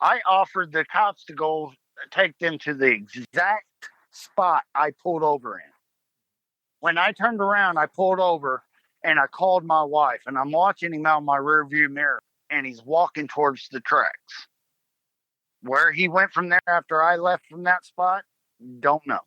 I offered the cops to go take them to the exact spot I pulled over in. When I turned around, I pulled over and I called my wife, and I'm watching him out my rear view mirror, and he's walking towards the tracks. Where he went from there after I left from that spot, don't know.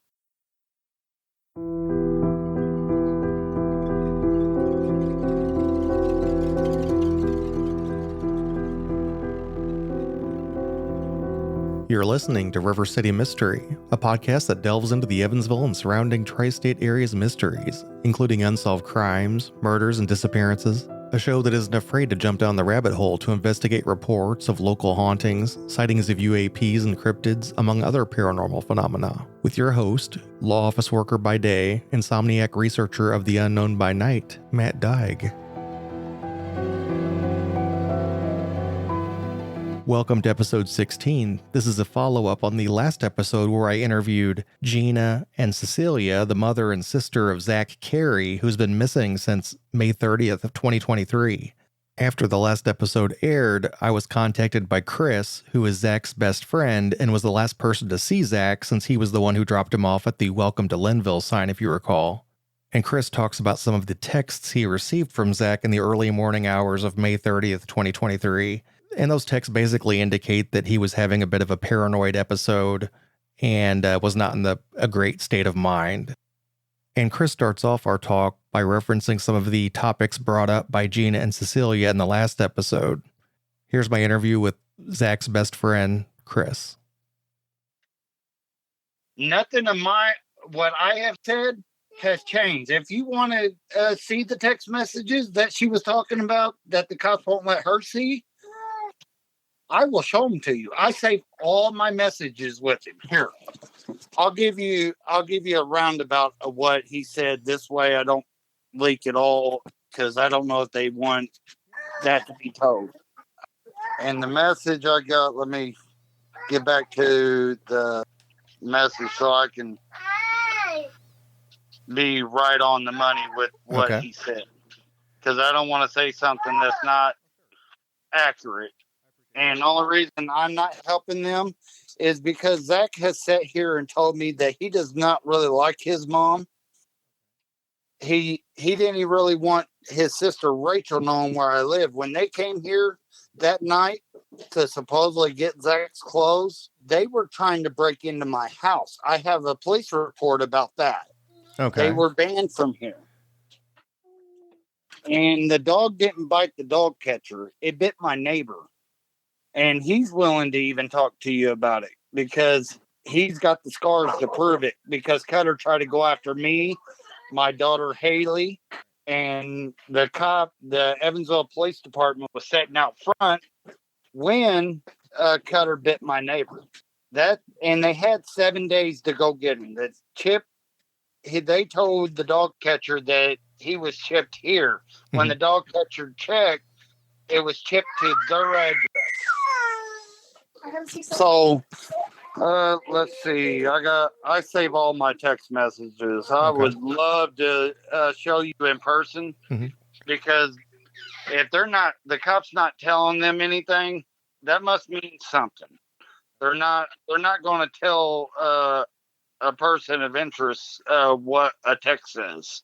You're listening to River City Mystery, a podcast that delves into the Evansville and surrounding tri-state area's mysteries, including unsolved crimes, murders, and disappearances. A show that isn't afraid to jump down the rabbit hole to investigate reports of local hauntings, sightings of UAPs and cryptids, among other paranormal phenomena. With your host, law office worker by day, insomniac researcher of the unknown by night, Matt Dyke. Welcome to episode 16. This is a follow-up on the last episode where I interviewed Gina and Cecilia, the mother and sister of Zac Carey, who's been missing since May 30th of 2023. After the last episode aired, I was contacted by Chris, who is Zac's best friend and was the last person to see Zac since he was the one who dropped him off at the Welcome to Lynnville sign, if you recall. And Chris talks about some of the texts he received from Zac in the early morning hours of May 30th, 2023. And those texts basically indicate that he was having a bit of a paranoid episode and was not in a great state of mind. And Chris starts off our talk by referencing some of the topics brought up by Gina and Cecilia in the last episode. Here's my interview with Zac's best friend, Chris. Nothing of what I have said has changed. If you want to see the text messages that she was talking about that the cops won't let her see, I will show them to you. I save all my messages with him. Here, I'll give you a roundabout of what he said. This way I don't leak it all, because I don't know if they want that to be told. And the message I got, let me get back to the message so I can be right on the money with what he said. Because I don't want to say something that's not accurate. And the only reason I'm not helping them is because Zac has sat here and told me that he does not really like his mom. He didn't even really want his sister Rachel knowing where I live. When they came here that night to supposedly get Zac's clothes, they were trying to break into my house. I have a police report about that. Okay. They were banned from here. And the dog didn't bite the dog catcher. It bit my neighbor. And he's willing to even talk to you about it because he's got the scars to prove it. Because Cutter tried to go after me, my daughter Haley, and the Evansville Police Department was sitting out front when Cutter bit my neighbor. And they had 7 days to go get him. The chip, they told the dog catcher that he was chipped here. Mm-hmm. When the dog catcher checked, it was chipped to their address. So, let's see. I save all my text messages. I would love to show you in person, because if the cops not telling them anything, that must mean something. They're not going to tell a person of interest what a text says.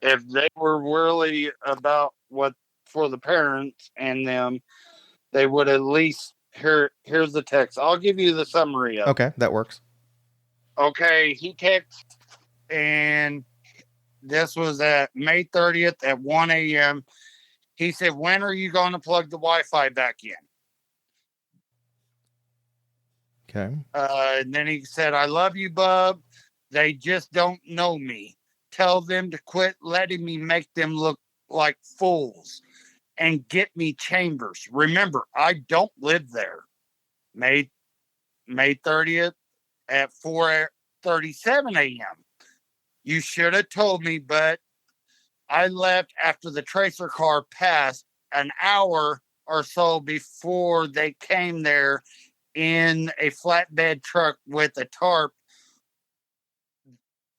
If they were really about what for the parents and them, they would at least. Here's the text. I'll give you the summary of it. Okay, that works. Okay, he texted, and this was at May 30th at 1 a.m. He said, "When are you going to plug the Wi-Fi back in?" Okay. And then he said, "I love you, bub. They just don't know me. Tell them to quit letting me make them look like fools. And get me chambers. Remember, I don't live there." May 30th at 4:37 a.m. "You should have told me, but I left after the tracer car passed an hour or so before they came there in a flatbed truck with a tarp.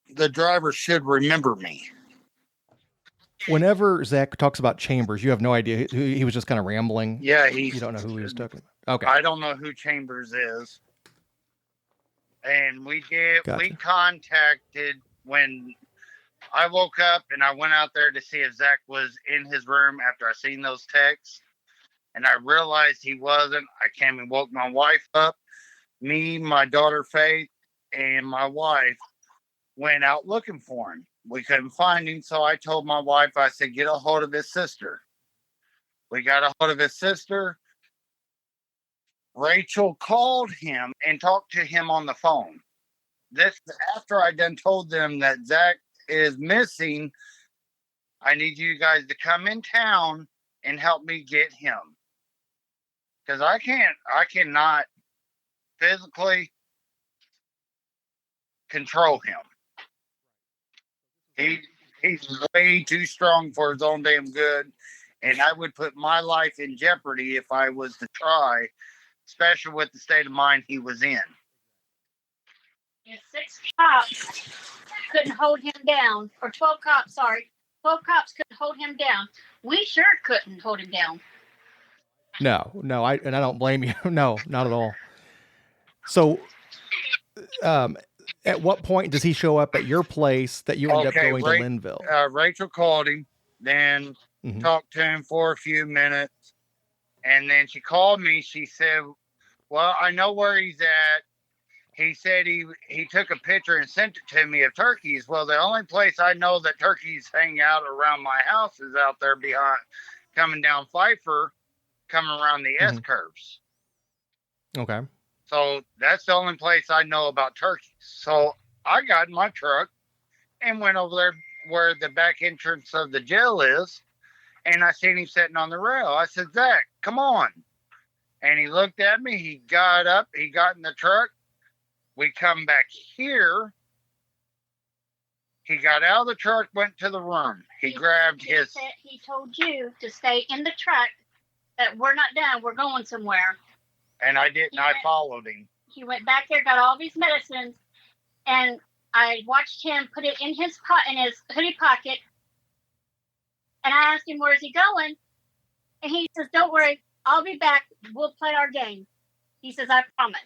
The driver should remember me." Whenever Zach talks about Chambers, you have no idea. He was just kind of rambling. Yeah, You don't know who he was talking about. Okay. I don't know who Chambers is. And we Gotcha. contacted when I woke up and I went out there to see if Zach was in his room after I seen those texts. And I realized he wasn't. I came and woke my wife up. Me, my daughter Faith, and my wife went out looking for him. We couldn't find him, so I told my wife, I said, get a hold of his sister. We got a hold of his sister. Rachel called him and talked to him on the phone. This after I done told them that Zach is missing. I need you guys to come in town and help me get him. Because I cannot physically control him. He's way too strong for his own damn good. And I would put my life in jeopardy if I was to try, especially with the state of mind he was in. If 6 cops couldn't hold him down, or 12 cops, 12 cops couldn't hold him down. We sure couldn't hold him down. No, I don't blame you. No, not at all. So, at what point does he show up at your place that you end up going to Lynnville? Rachel called him, then talked to him for a few minutes, and then she called me. She said, well, I know where he's at. He said he took a picture and sent it to me of turkeys. Well, the only place I know that turkeys hang out around my house is out there behind, coming down Pfeiffer, coming around the S curves. Okay. So that's the only place I know about turkeys. So I got in my truck and went over there where the back entrance of the jail is. And I seen him sitting on the rail. I said, Zach, come on. And he looked at me. He got up. He got in the truck. We come back here. He got out of the truck, went to the room. He grabbed his... He told you to stay in the truck, that we're not done. We're going somewhere. And I didn't. I followed him. He went back there, got all of his medicines, and I watched him put it in his hoodie pocket. And I asked him, where's he going? And he says, don't worry, I'll be back. We'll play our game. He says, I promise.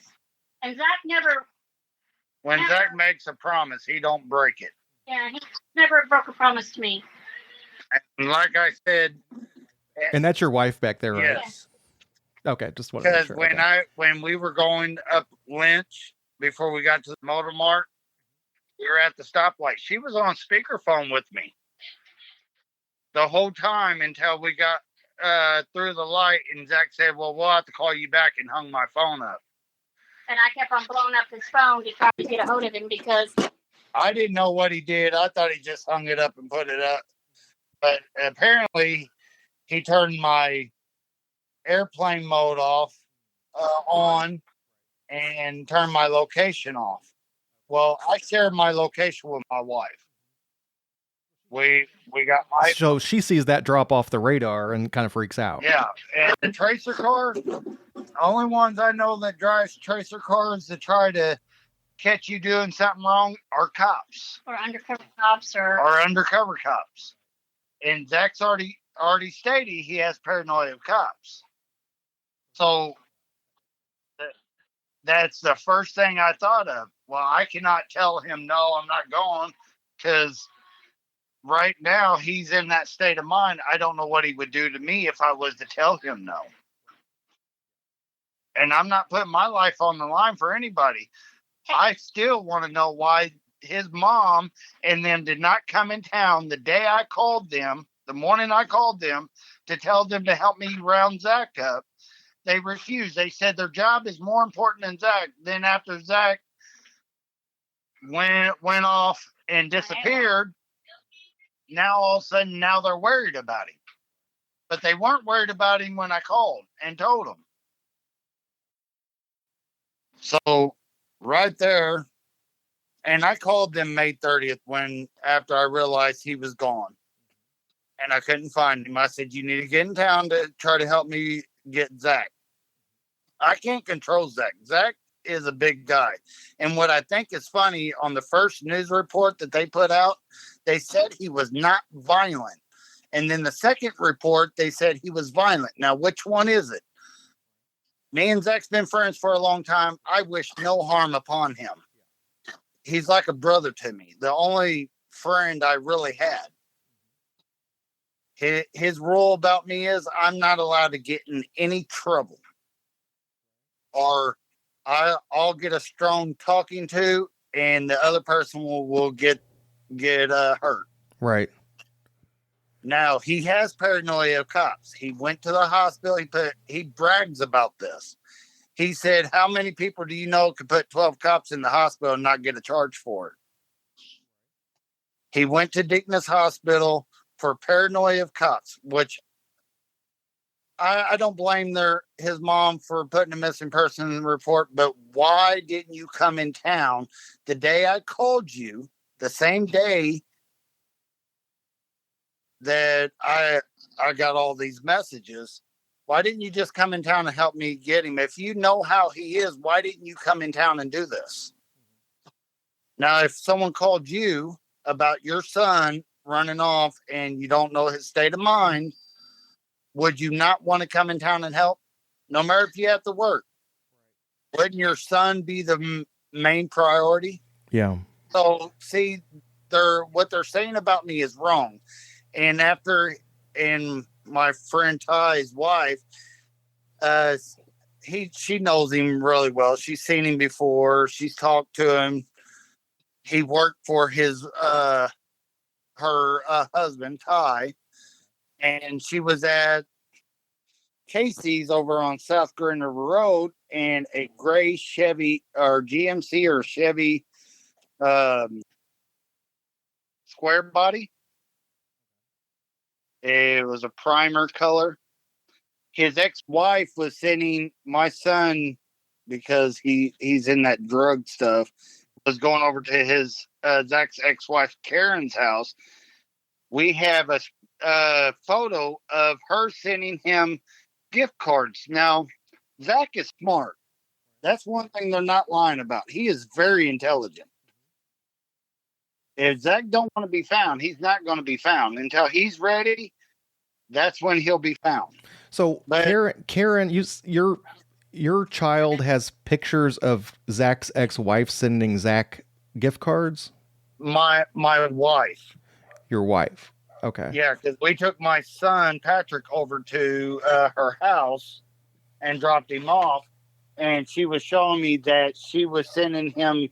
And Zach never... When Zach makes a promise, he don't break it. Yeah, he never broke a promise to me. And like I said... And that's your wife back there, right? Yes. Okay, just wanted to make sure. Because when we were going up Lynch, before we got to the Motor Mart, we were at the stoplight. She was on speakerphone with me the whole time until we got through the light, and Zach said, well, we'll have to call you back, and hung my phone up. And I kept on blowing up his phone to try to get a hold of him because... I didn't know what he did. I thought he just hung it up and put it up. But apparently, he turned my airplane mode on, and turned my location off. Well, I shared my location with my wife. We got my... So she sees that drop off the radar and kind of freaks out. Yeah, and the tracer car, only ones I know that drives tracer cars to try to catch you doing something wrong are cops. Or undercover cops. Or undercover cops. And Zach's already stated he has paranoia of cops. So that's the first thing I thought of. Well, I cannot tell him, no, I'm not going, because right now he's in that state of mind. I don't know what he would do to me if I was to tell him no. And I'm not putting my life on the line for anybody. I still want to know why his mom and them did not come in town the day I called them, the morning I called them, to tell them to help me round Zach up. They refused. They said their job is more important than Zach. Then after Zach went off and disappeared, now all of a sudden, now they're worried about him. But they weren't worried about him when I called and told them. So right there, and I called them May 30th after I realized he was gone. And I couldn't find him. I said, you need to get in town to try to help me get Zach. I can't control Zach. Zach is a big guy. And what I think is funny, on the first news report that they put out, they said he was not violent. And then the second report, they said he was violent. Now, which one is it? Me and Zach's been friends for a long time. I wish no harm upon him. He's like a brother to me. The only friend I really had. His rule about me is I'm not allowed to get in any trouble. Or I'll get a strong talking to, and the other person will get hurt. Right. Now, he has paranoia of cops. He went to the hospital. He brags about this. He said, how many people do you know could put 12 cops in the hospital and not get a charge for it? He went to Dickness Hospital for paranoia of cops, which I don't blame his mom for putting a missing person report, but why didn't you come in town the day I called you, the same day that I got all these messages? Why didn't you just come in town and help me get him? If you know how he is, why didn't you come in town and do this? Now, if someone called you about your son running off and you don't know his state of mind, would you not want to come in town and help? No matter if you have to work. Wouldn't your son be the main priority? Yeah. So, see, what they're saying about me is wrong. And my friend Ty's wife, she knows him really well. She's seen him before. She's talked to him. He worked for her husband, Ty, and she was at Casey's over on South Green River Road, and a gray Chevy or GMC or Chevy square body. It was a primer color. His ex-wife was sending my son, because he's in that drug stuff, was going over to his Zach's ex-wife Karen's house. We have a photo of her sending him gift cards. Now, Zach is smart. That's one thing they're not lying about. He is very intelligent. If Zach don't want to be found, he's not going to be found until he's ready. That's when he'll be found. So, Karen, your child has pictures of Zach's ex-wife sending Zach gift cards? My wife. Your wife. Okay. Yeah, because we took my son Patrick over to her house and dropped him off, and she was showing me that she was sending him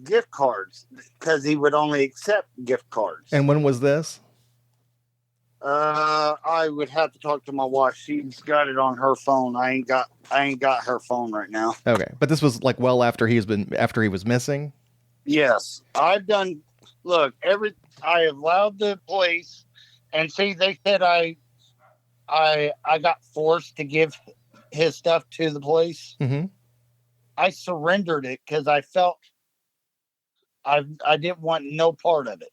gift cards because he would only accept gift cards. And when was this? I would have to talk to my wife. She's got it on her phone. I ain't got her phone right now. Okay, but this was like well after he was missing. Yes, I've done. Look, I have allowed the police, and see, they said I got forced to give his stuff to the police. Mm-hmm. I surrendered it because I felt I didn't want no part of it.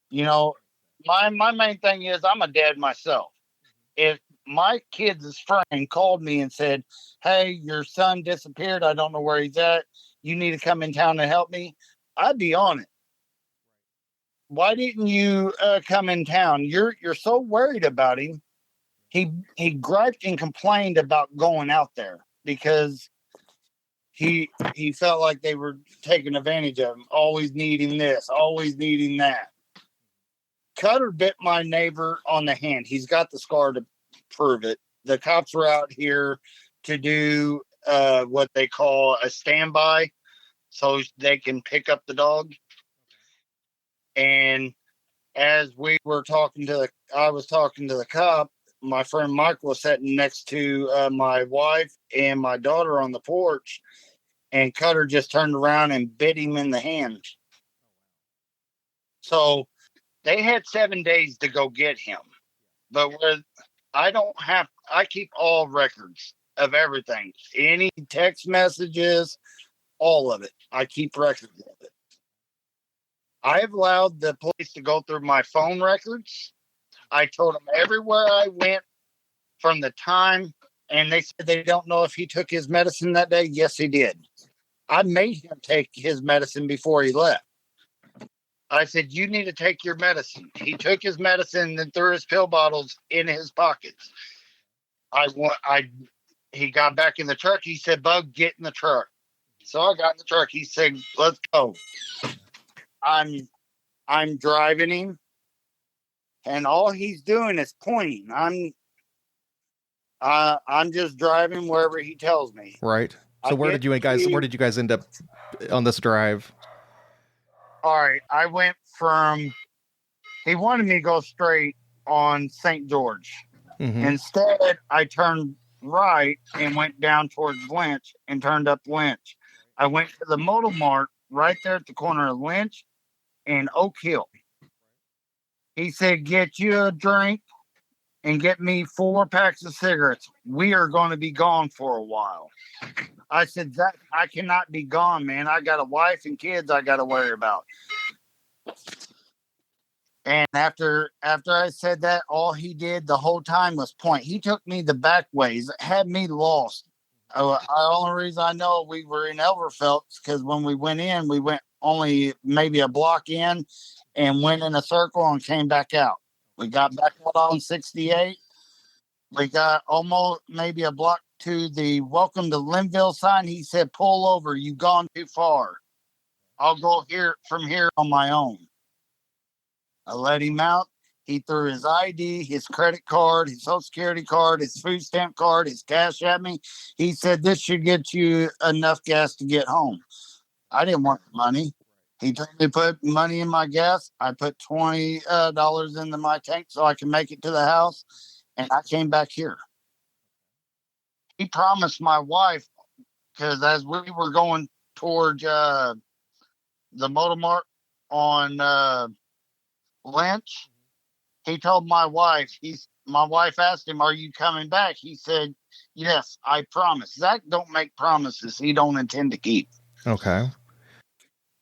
You know, my main thing is I'm a dad myself. If my kid's friend called me and said, "Hey, your son disappeared. I don't know where he's at. You need to come in town and help me," I'd be on it. Why didn't you come in town? You're so worried about him. He griped and complained about going out there because he felt like they were taking advantage of him, always needing this, always needing that. Cutter bit my neighbor on the hand. He's got the scar to prove it. The cops were out here to do what they call a standby so they can pick up the dog. And as I was talking to the cop, my friend Mike was sitting next to my wife and my daughter on the porch, and Cutter just turned around and bit him in the hand. So they had 7 days to go get him. But I keep all records of everything. Any text messages, all of it. I keep records of it. I have allowed the police to go through my phone records. I told them everywhere I went from the time, and they said they don't know if he took his medicine that day. Yes, he did. I made him take his medicine before he left. I said, you need to take your medicine. He took his medicine and then threw his pill bottles in his pockets. He got back in the truck. He said, Bug, get in the truck. So I got in the truck. He said, let's go. I'm driving him, and all he's doing is pointing. I'm just driving wherever he tells me. Right. So where did you guys end up on this drive? All right. I went from, he wanted me to go straight on St. George. Mm-hmm. Instead, I turned right and went down towards Lynch and turned up Lynch. I went to the Motor Mart right there at the corner of Lynch and Oak Hill. He said, get you a drink and get me 4 packs of cigarettes. We are going to be gone for a while. I said, Zach, I cannot be gone, man. I got a wife and kids I got to worry about. And after I said that, all he did the whole time was point. He took me the back ways, had me lost. The only reason I know we were in Elverfeld because when we went in, we went only maybe a block in and went in a circle and came back out. We got back out on 68. We got almost maybe a block to the welcome to Lynnville sign. He said, pull over. You've gone too far. I'll go from here on my own. I let him out. He threw his ID, his credit card, his social security card, his food stamp card, his cash at me. He said, this should get you enough gas to get home. I didn't want the money. He told me to put money in my gas. I put $20 into my tank so I can make it to the house. And I came back here. He promised my wife, because as we were going towards the Motor Mart on Lynch, he told my wife, my wife asked him, are you coming back? He said, yes, I promise. Zach don't make promises he don't intend to keep. Okay.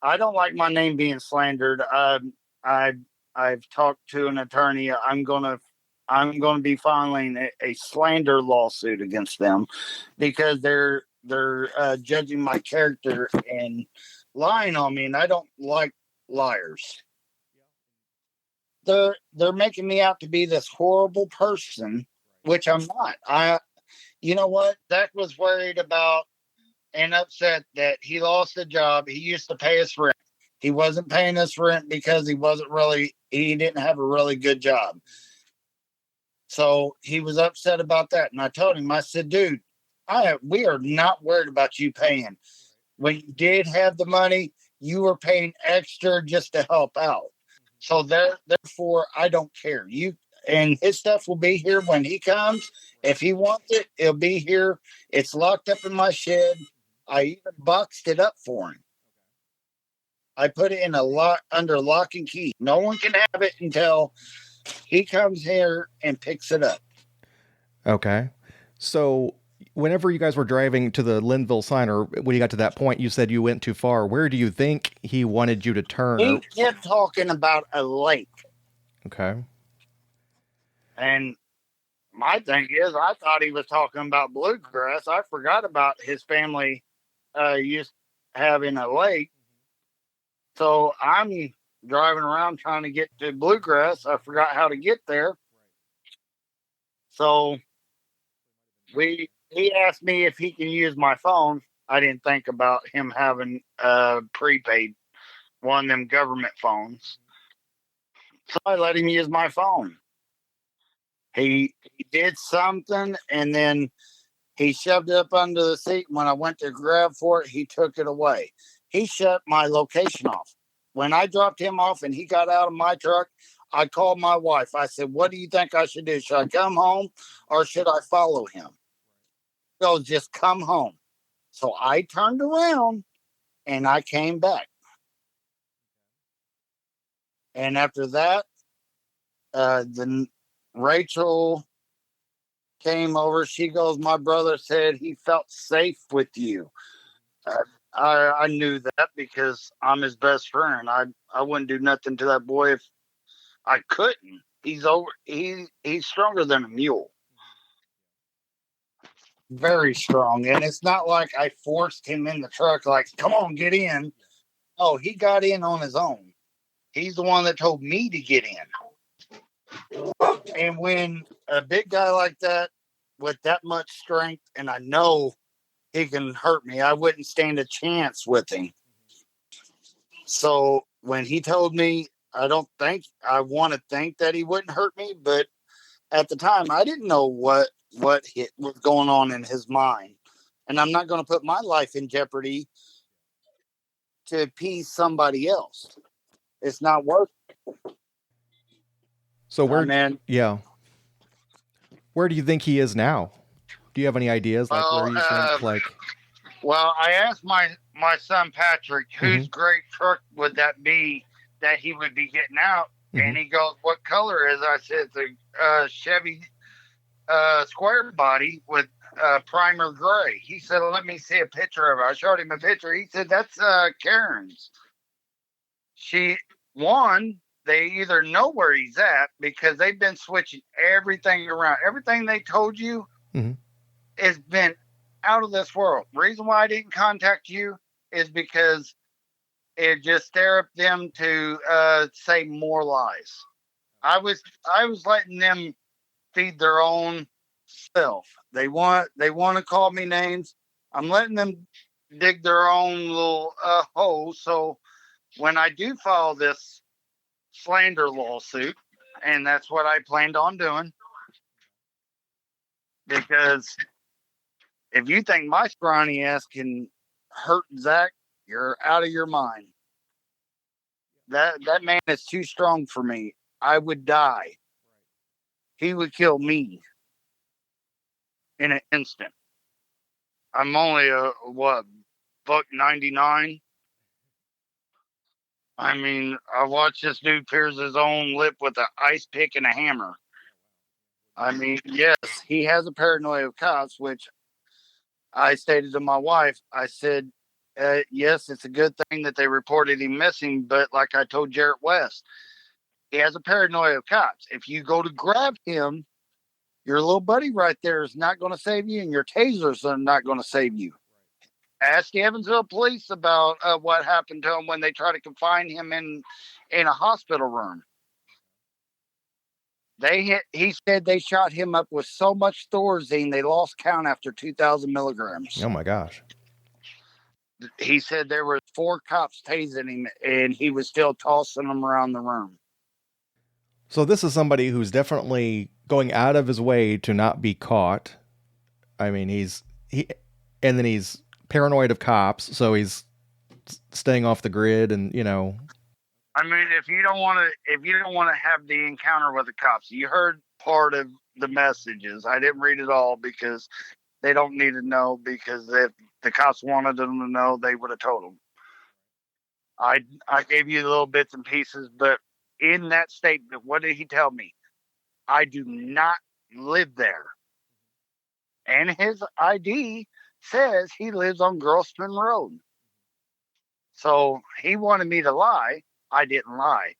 I don't like my name being slandered. I've talked to an attorney. I'm gonna be filing a slander lawsuit against them because they're judging my character and lying on me, and I don't like liars. They're making me out to be this horrible person, which I'm not. You know what? Zach was worried about and upset that he lost a job. He used to pay us rent. He wasn't paying us rent because he didn't have a really good job. So he was upset about that. And I told him, I said, dude, we are not worried about you paying. When you did have the money, you were paying extra just to help out. So therefore, I don't care. And his stuff will be here when he comes. If he wants it, it'll be here. It's locked up in my shed. I even boxed it up for him. I put it in under lock and key. No one can have it until he comes here and picks it up. Okay. So whenever you guys were driving to the Lynnville sign, or when you got to that point, you said you went too far. Where do you think he wanted you to turn? He kept talking about a lake. Okay. And my thing is, I thought he was talking about bluegrass. I forgot about his family used having a lake. So I'm driving around trying to get to bluegrass. I forgot how to get there. So he asked me if he can use my phone. I didn't think about him having a prepaid one of them government phones. So I let him use my phone. He did something, and then he shoved it up under the seat. When I went to grab for it, he took it away. He shut my location off. When I dropped him off and he got out of my truck, I called my wife. I said, what do you think I should do? Should I come home or should I follow him? She goes, just come home. So I turned around and I came back. And after that, then Rachel came over. She goes, my brother said he felt safe with you. I knew that because I'm his best friend. I wouldn't do nothing to that boy if I couldn't. He's stronger than a mule. Very strong. And it's not like I forced him in the truck like, come on, get in. Oh, he got in on his own. He's the one that told me to get in. And when a big guy like that with that much strength, and I know he can hurt me, I wouldn't stand a chance with him. So when he told me, I want to think that he wouldn't hurt me, but at the time I didn't know what was going on in his mind. And I'm not going to put my life in jeopardy to appease somebody else. It's not worth it. So where do you think he is now? Do you have any ideas where you think Well, I asked my son Patrick, whose great truck would that be that he would be getting out? And he goes, "What color is it?" I said, "It's a Chevy square body with primer gray." He said, "Let me see a picture of it." I showed him a picture. He said, "That's Karen's." They either know where he's at because they've been switching everything around. Everything they told you has been out of this world. Reason why I didn't contact you is because it just stirred up them to say more lies. I was letting them feed their own self. They want to call me names. I'm letting them dig their own little hole. So when I do file this slander lawsuit, and that's what I planned on doing, because if you think my scrawny ass can hurt Zach, you're out of your mind. That man is too strong for me. I would die. He would kill me in an instant. I'm only $1.99. I mean, I watched this dude pierce his own lip with an ice pick and a hammer. I mean, yes, he has a paranoia of cops, which I stated to my wife. I said, yes, it's a good thing that they reported him missing, but like I told Jarrett West, he has a paranoia of cops. If you go to grab him, your little buddy right there is not going to save you, and your tasers are not going to save you. Ask the Evansville police about what happened to him when they tried to confine him in a hospital room. He said they shot him up with so much Thorazine they lost count after 2,000 milligrams. Oh my gosh. He said there were 4 cops tasing him, and he was still tossing them around the room. So this is somebody who's definitely going out of his way to not be caught. I mean, he's paranoid of cops, so he's staying off the grid, and I mean, if you don't want to have the encounter with the cops, you heard part of the messages. I didn't read it all because they don't need to know, because if the cops wanted them to know, they would have told them. I gave you little bits and pieces, but in that statement, what did he tell me? I do not live there. And his ID says he lives on Grossman Road. So he wanted me to lie. I didn't lie.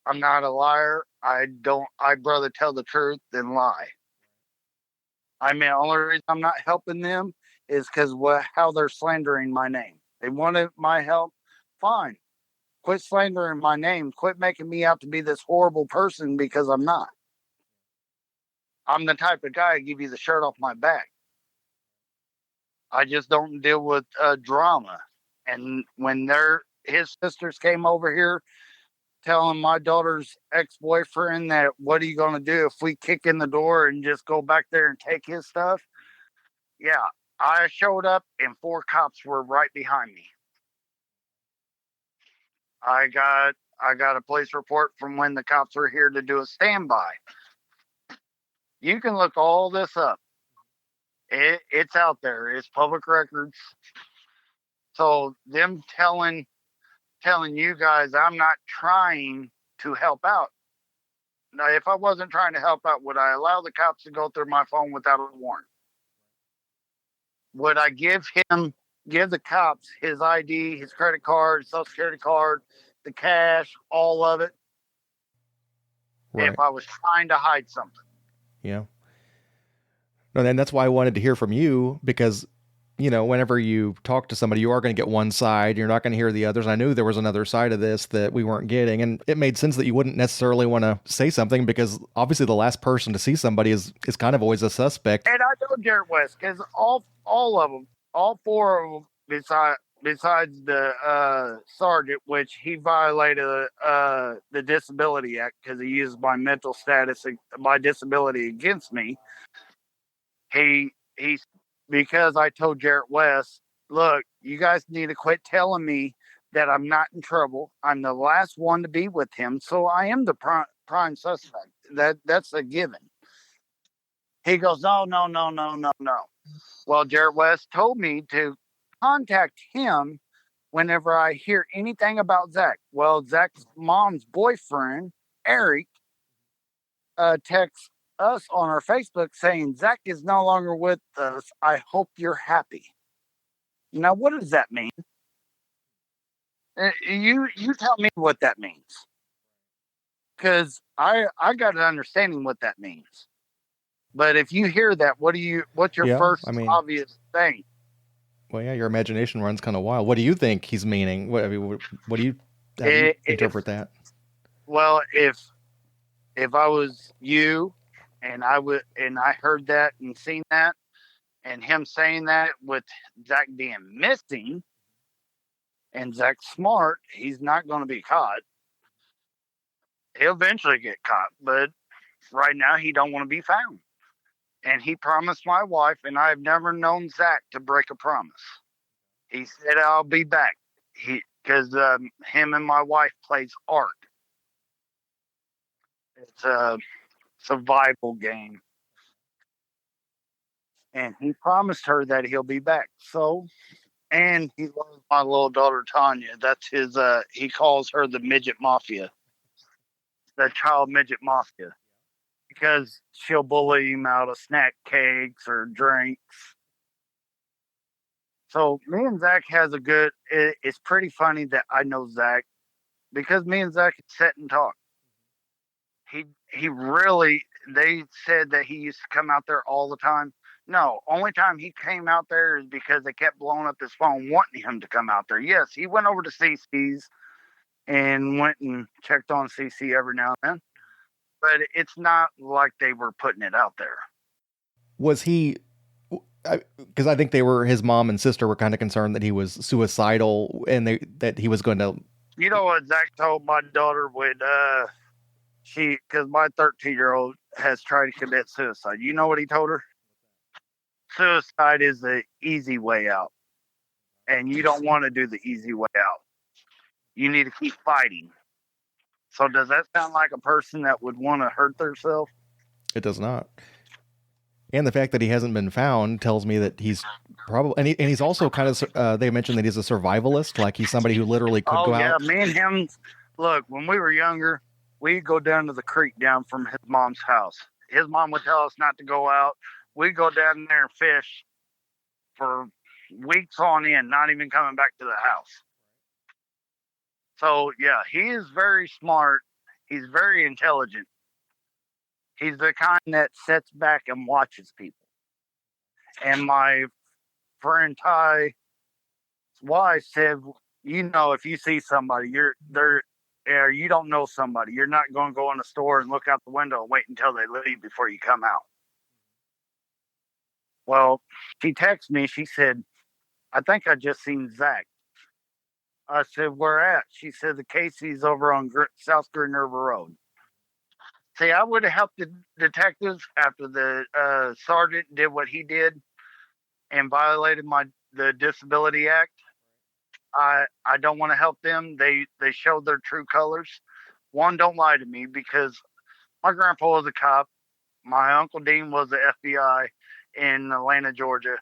I'm not a liar. I'd rather tell the truth than lie. I mean, the only reason I'm not helping them is because how they're slandering my name. They wanted my help. Fine. Quit slandering my name. Quit making me out to be this horrible person, because I'm not. I'm the type of guy to give you the shirt off my back. I just don't deal with drama. And when his sisters came over here telling my daughter's ex-boyfriend that, what are you going to do if we kick in the door and just go back there and take his stuff? Yeah, I showed up and 4 cops were right behind me. I got a police report from when the cops were here to do a standby. You can look all this up. It's out there. It's public records. So them telling you guys I'm not trying to help out. Now, if I wasn't trying to help out, would I allow the cops to go through my phone without a warrant? Would I give the cops his ID, his credit card, his social security card, the cash, all of it? Right. If I was trying to hide something. Yeah. No, and that's why I wanted to hear from you, because whenever you talk to somebody, you are going to get one side. You're not going to hear the others. I knew there was another side of this that we weren't getting. And it made sense that you wouldn't necessarily want to say something because obviously the last person to see somebody is kind of always a suspect. And I know Jared West because all of them, all four of them, besides the sergeant, which he violated the Disability Act because he used my mental status, my disability against me. He's because I told Jared West, look, you guys need to quit telling me that I'm not in trouble. I'm the last one to be with him, so I am the prime suspect. That's a given. He goes, no. Well, Jared West told me to contact him whenever I hear anything about Zach. Well, Zach's mom's boyfriend, Eric, texts us on our Facebook saying Zach is no longer with us. I hope you're happy. Now, what does that mean? You tell me what that means, because I got an understanding what that means. But if you hear that, what's your first obvious thing? Well, yeah, your imagination runs kind of wild. What do you think he's meaning? What do you interpret that? Well, if I was you, and I heard that and seen that, and him saying that with Zach being missing, and Zach's smart, he's not going to be caught. He'll eventually get caught, but right now he don't want to be found. And he promised my wife, and I've never known Zach to break a promise. He said, I'll be back. Because him and my wife plays art. It's a survival game. And he promised her that he'll be back. So, and he loves my little daughter, Tanya. That's his, he calls her the midget mafia. The child midget mafia. Because she'll bully him out of snack cakes or drinks. So me and Zach has a good. It's pretty funny that I know Zach because me and Zach sit and talk. He really. They said that he used to come out there all the time. No, only time he came out there is because they kept blowing up his phone wanting him to come out there. Yes, he went over to CC's and went and checked on CC every now and then. But it's not like they were putting it out there. Was he, because I think his mom and sister were kind of concerned that he was suicidal and that he was going to. You know what Zach told my daughter when because my 13-year-old has tried to commit suicide. You know what he told her? Suicide is the easy way out. And you don't want to do the easy way out. You need to keep fighting. So does that sound like a person that would want to hurt themselves? It does not. And the fact that he hasn't been found tells me that he's probably, and he's also kind of, they mentioned that he's a survivalist, like he's somebody who literally could go out. Me and him, look, when we were younger, we'd go down to the creek down from his mom's house. His mom would tell us not to go out. We'd go down there and fish for weeks on end, not even coming back to the house. So, yeah, he is very smart. He's very intelligent. He's the kind that sits back and watches people. And my friend Ty's wife said, if you see somebody, you don't know somebody. You're not going to go in the store and look out the window and wait until they leave before you come out. Well, she texted me. She said, I think I just seen Zach. I said, where at? She said, the Casey's over on South Green River Road. See, I would have helped the detectives after the sergeant did what he did and violated the Disability Act. I don't want to help them. They showed their true colors. One, don't lie to me because my grandpa was a cop. My Uncle Dean was the FBI in Atlanta, Georgia.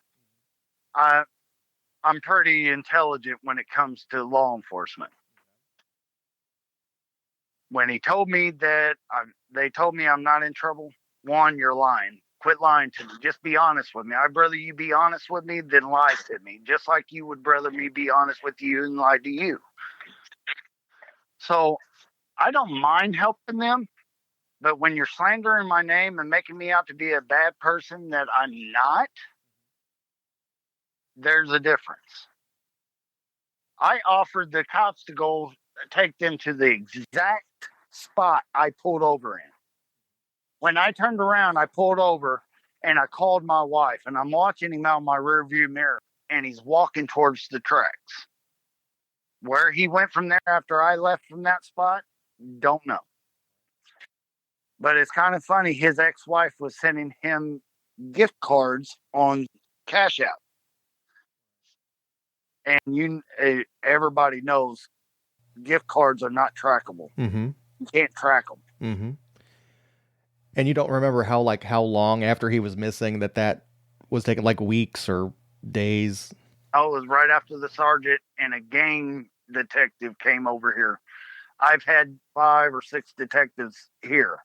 I'm pretty intelligent when it comes to law enforcement. When he told me that they told me I'm not in trouble, one, you're lying. Quit lying to me. Just be honest with me. I'd rather you be honest with me than lie to me. Just like you would rather me be honest with you and lie to you. So I don't mind helping them. But when you're slandering my name and making me out to be a bad person that I'm not, there's a difference. I offered the cops to go take them to the exact spot I pulled over in. When I turned around, I pulled over and I called my wife, and I'm watching him out my rearview mirror, and he's walking towards the tracks. Where he went from there after I left from that spot, don't know. But it's kind of funny. His ex-wife was sending him gift cards on Cash App. And everybody knows gift cards are not trackable. Mm-hmm. You can't track them. Mm-hmm. And you don't remember how long after he was missing that was taking, like weeks or days? Oh, it was right after the sergeant and a gang detective came over here. I've had 5 or 6 detectives here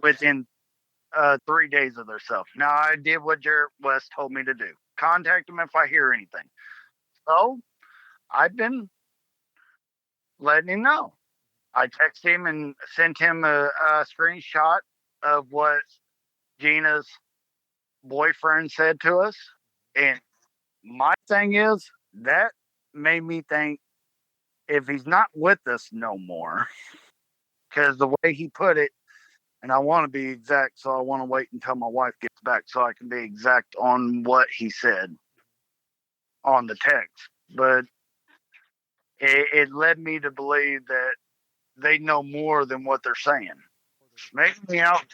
within 3 days of themselves. Now, I did what Jarrett West told me to do. Contact him if I hear anything. So, I've been letting him know. I texted him and sent him a screenshot of what Gina's boyfriend said to us. And my thing is, that made me think, if he's not with us no more, because the way he put it, and I want to be exact, so I want to wait until my wife gets back so I can be exact on what he said on the text. But it led me to believe that they know more than what they're saying. Making me out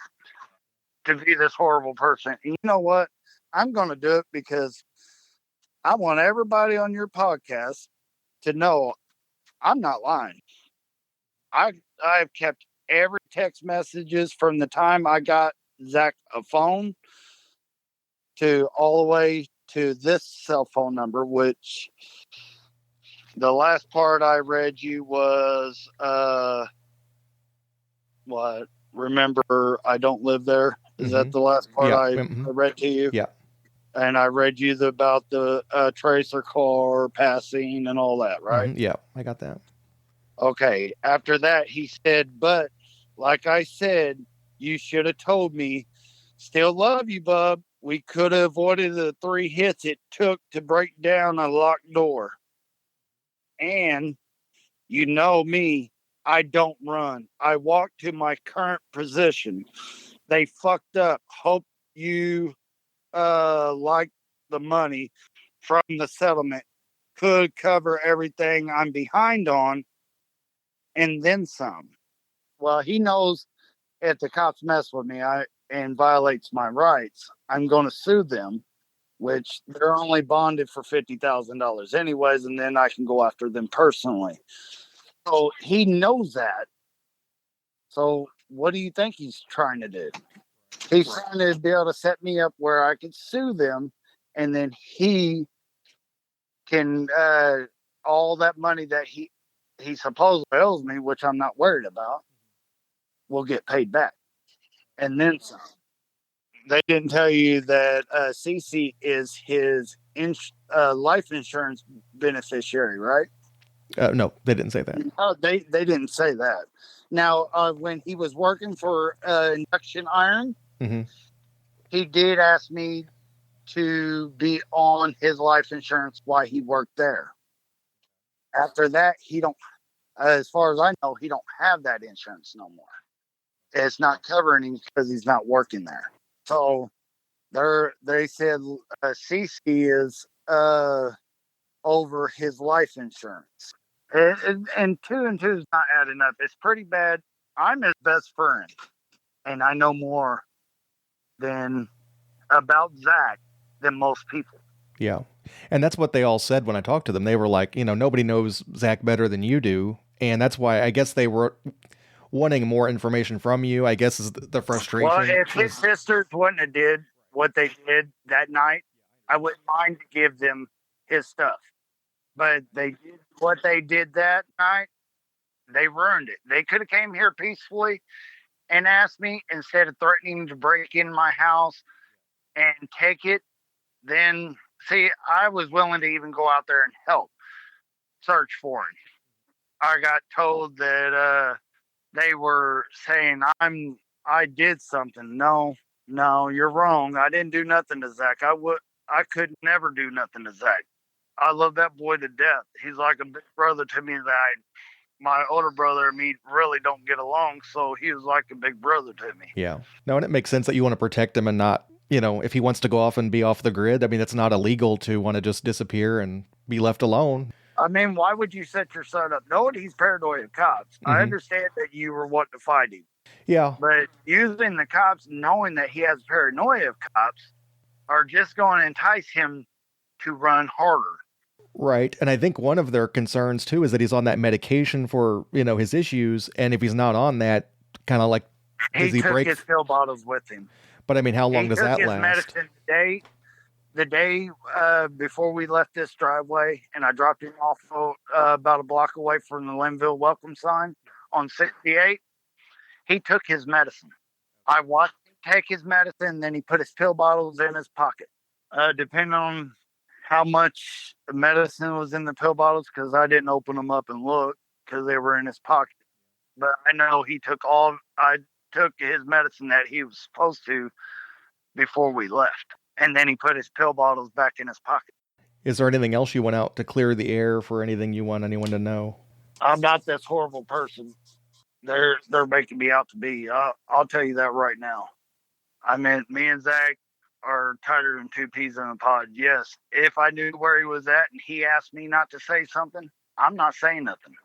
to be this horrible person. And you know what? I'm going to do it because I want everybody on your podcast to know I'm not lying. I've kept every text messages from the time I got Zach a phone to all the way to this cell phone number, which the last part I read you was what? Remember, I don't live there. Is that the last part I read to you? Yeah. And I read you about the tracer car passing and all that, right? Mm-hmm. Yeah, I got that. Okay. After that, he said, but like I said, you should have told me. Still love you, bub. We could have avoided the 3 hits it took to break down a locked door. And you know me, I don't run. I walk to my current position. They fucked up. Hope you like the money from the settlement. Could cover everything I'm behind on and then some. Well, he knows if the cops mess with me and violates my rights, I'm going to sue them, which they're only bonded for $50,000 anyways, and then I can go after them personally. So he knows that. So what do you think he's trying to do? He's trying to be able to set me up where I could sue them, and then he can all that money that he supposedly owes me, which I'm not worried about, will get paid back. And then some. They didn't tell you that Cece is his life insurance beneficiary, right? No, they didn't say that. Oh, they didn't say that. Now, when he was working for Induction Iron, he did ask me to be on his life insurance while he worked there. After that, he don't. As far as I know, he don't have that insurance no more. It's not covering him because he's not working there. So they said Cece is over his life insurance. And 2 and 2 is not adding up. It's pretty bad. I'm his best friend, and I know more about Zach than most people. Yeah. And that's what they all said when I talked to them. They were like, nobody knows Zach better than you do. And that's why I guess they were wanting more information from you, I guess, is the frustration. Well, if his sisters wouldn't have did what they did that night, I wouldn't mind to give them his stuff. But they did what they did that night. They ruined it. They could have came here peacefully and asked me instead of threatening to break in my house and take it. Then, see, I was willing to even go out there and help search for him. I got told that they were saying I did something. No, you're wrong. I didn't do nothing to Zach. I could never do nothing to Zach. I love that boy to death. He's like a big brother to me my older brother and me really don't get along, so he was like a big brother to me. Yeah. No, and it makes sense that you want to protect him and not, if he wants to go off and be off the grid, I mean, it's not illegal to want to just disappear and be left alone. I mean, why would you set your son up? Knowing he's paranoid of cops. I understand that you were wanting to find him. Yeah. But using the cops, knowing that he has paranoia of cops, are just going to entice him to run harder. Right. And I think one of their concerns too is that he's on that medication for, his issues. And if he's not on that, kind of like, does he took break his pill bottles with him. But I mean, how long does that He took last? his medicine the day before we left this driveway, and I dropped him off about a block away from the Lynnville welcome sign on 68. He took his medicine. I watched him take his medicine, then he put his pill bottles in his pocket. Depending on how much medicine was in the pill bottles, because I didn't open them up and look because they were in his pocket. But I know I took his medicine that he was supposed to before we left. And then he put his pill bottles back in his pocket. Is there anything else you went out to clear the air for anything you want anyone to know? I'm not this horrible person they're making me out to be. I'll tell you that right now. I mean, me and Zach are tighter than two peas in a pod. Yes, if I knew where he was at and he asked me not to say something, I'm not saying nothing,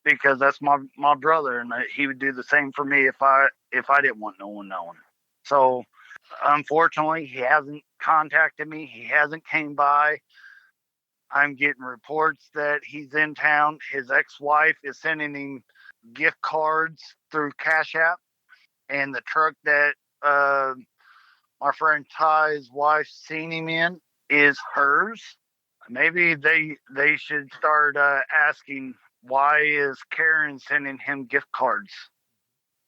because that's my brother, and he would do the same for me if I didn't want no one knowing. So unfortunately, he hasn't contacted me. He hasn't came by. I'm getting reports that he's in town. His ex-wife is sending him gift cards through Cash App, and the truck that my friend Ty's wife seen him in is hers. Maybe they should start asking, why is Karen sending him gift cards,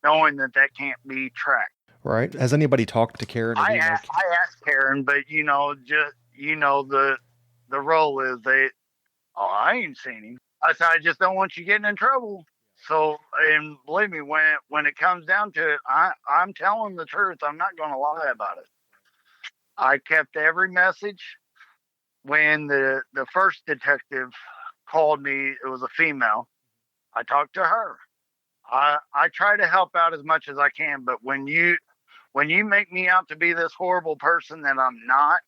knowing that can't be tracked. Right. Has anybody talked to Karen? I asked Karen, but the role is I ain't seen him. I said, I just don't want you getting in trouble. So, and believe me, when it comes down to it, I'm telling the truth. I'm not going to lie about it. I kept every message. When the first detective called me, it was a female. I talked to her. I try to help out as much as I can, but when you make me out to be this horrible person that I'm not,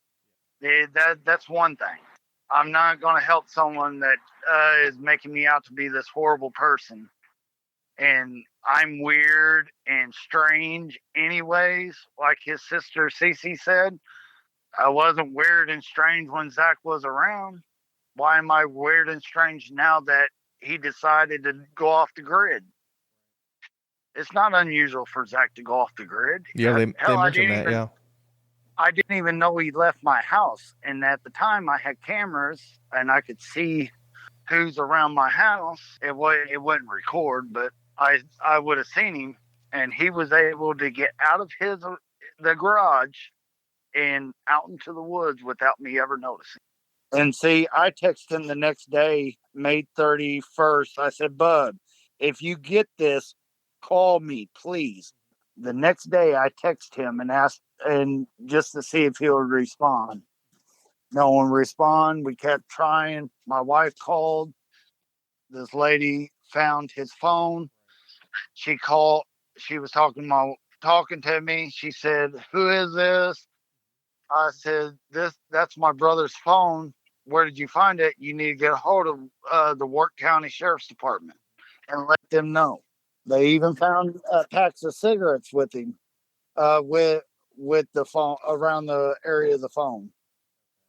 that's one thing. I'm not going to help someone that is making me out to be this horrible person. And I'm weird and strange anyways, like his sister Cece said. I wasn't weird and strange when Zach was around. Why am I weird and strange now that he decided to go off the grid? It's not unusual for Zach to go off the grid. Yeah, they mentioned that, yeah. I didn't even know he left my house. And at the time, I had cameras, and I could see who's around my house. It wouldn't record, but I would have seen him. And he was able to get out of the garage and out into the woods without me ever noticing. And see, I texted him the next day, May 31st. I said, Bub, if you get this, call me, please. The next day, I texted him and asked, and just to see if he would respond. No one responded. We kept trying. My wife called. This lady found his phone. She called. She was talking to me. She said, "Who is this?" I said, "That's my brother's phone. Where did you find it? You need to get a hold of the Warrick County Sheriff's Department and let them know." They even found packs of cigarettes with him, with the phone around the area of the phone.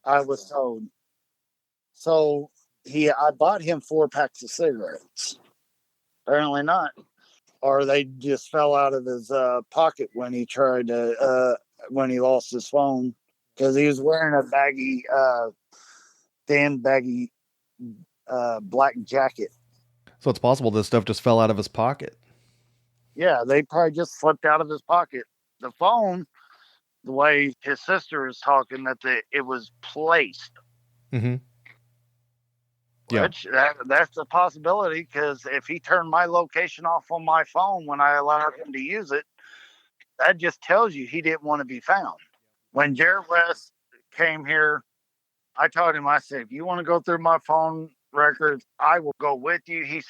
I was told. So I bought him 4 packs of cigarettes. Apparently not, or they just fell out of his pocket when he tried to when he lost his phone, because he was wearing a thin baggy black jacket. So it's possible this stuff just fell out of his pocket. Yeah, they probably just slipped out of his pocket. The phone, the way his sister is talking, that it was placed. Mm-hmm. Yeah. Which that's a possibility, because if he turned my location off on my phone when I allowed him to use it, that just tells you he didn't want to be found. When Jared West came here, I told him, I said, if you want to go through my phone records, I will go with you. He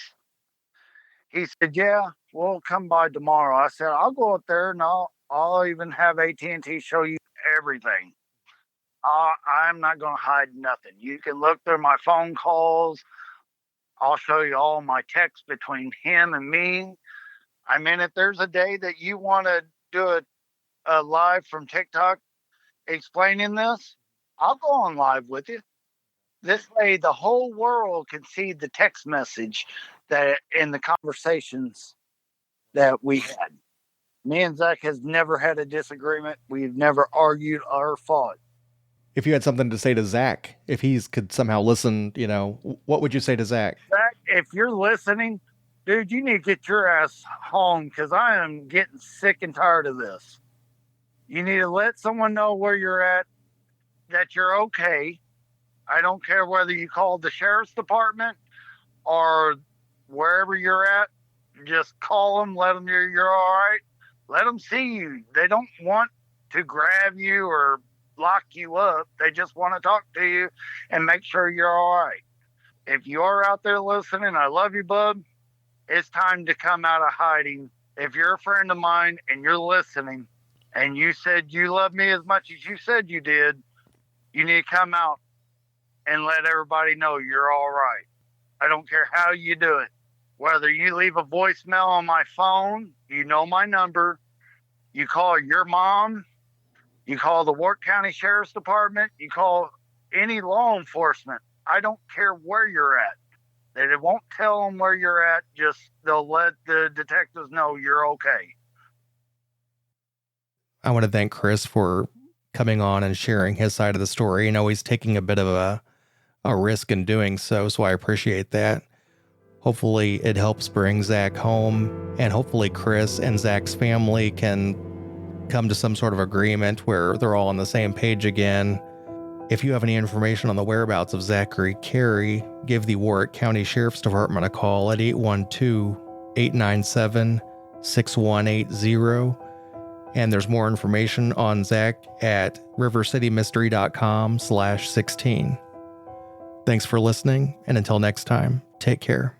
said, yeah, we'll come by tomorrow. I said, I'll go up there and I'll even have AT&T show you everything. I'm not going to hide nothing. You can look through my phone calls. I'll show you all my texts between him and me. I mean, if there's a day that you want to do a live from TikTok explaining this, I'll go on live with you. This way, the whole world can see the text message that in the conversations that we had. Me and Zach has never had a disagreement. We've never argued or fought. If you had something to say to Zach, if he could somehow listen, what would you say to Zach? Zach, if you're listening, dude, you need to get your ass home because I am getting sick and tired of this. You need to let someone know where you're at, that you're okay. I don't care whether you call the sheriff's department or wherever you're at. Just call them, let them know you're all right. Let them see you. They don't want to grab you or lock you up. They just want to talk to you and make sure you're all right. If you're out there listening, I love you, bub. It's time to come out of hiding. If you're a friend of mine and you're listening and you said you love me as much as you said you did, you need to come out and let everybody know you're all right. I don't care how you do it. Whether you leave a voicemail on my phone, you know my number. You call your mom. You call the Warrick County Sheriff's Department. You call any law enforcement. I don't care where you're at. They won't tell them where you're at. Just they'll let the detectives know you're okay. I want to thank Chris for coming on and sharing his side of the story. He's taking a bit of a risk in doing so I appreciate that. Hopefully it helps bring Zach home, and hopefully Chris and Zach's family can come to some sort of agreement where they're all on the same page again. If you have any information on the whereabouts of Zachary Carey, give the Warrick County Sheriff's Department a call at 812-897-6180. And there's more information on Zach at rivercitymystery.com/16. Thanks for listening, and until next time, take care.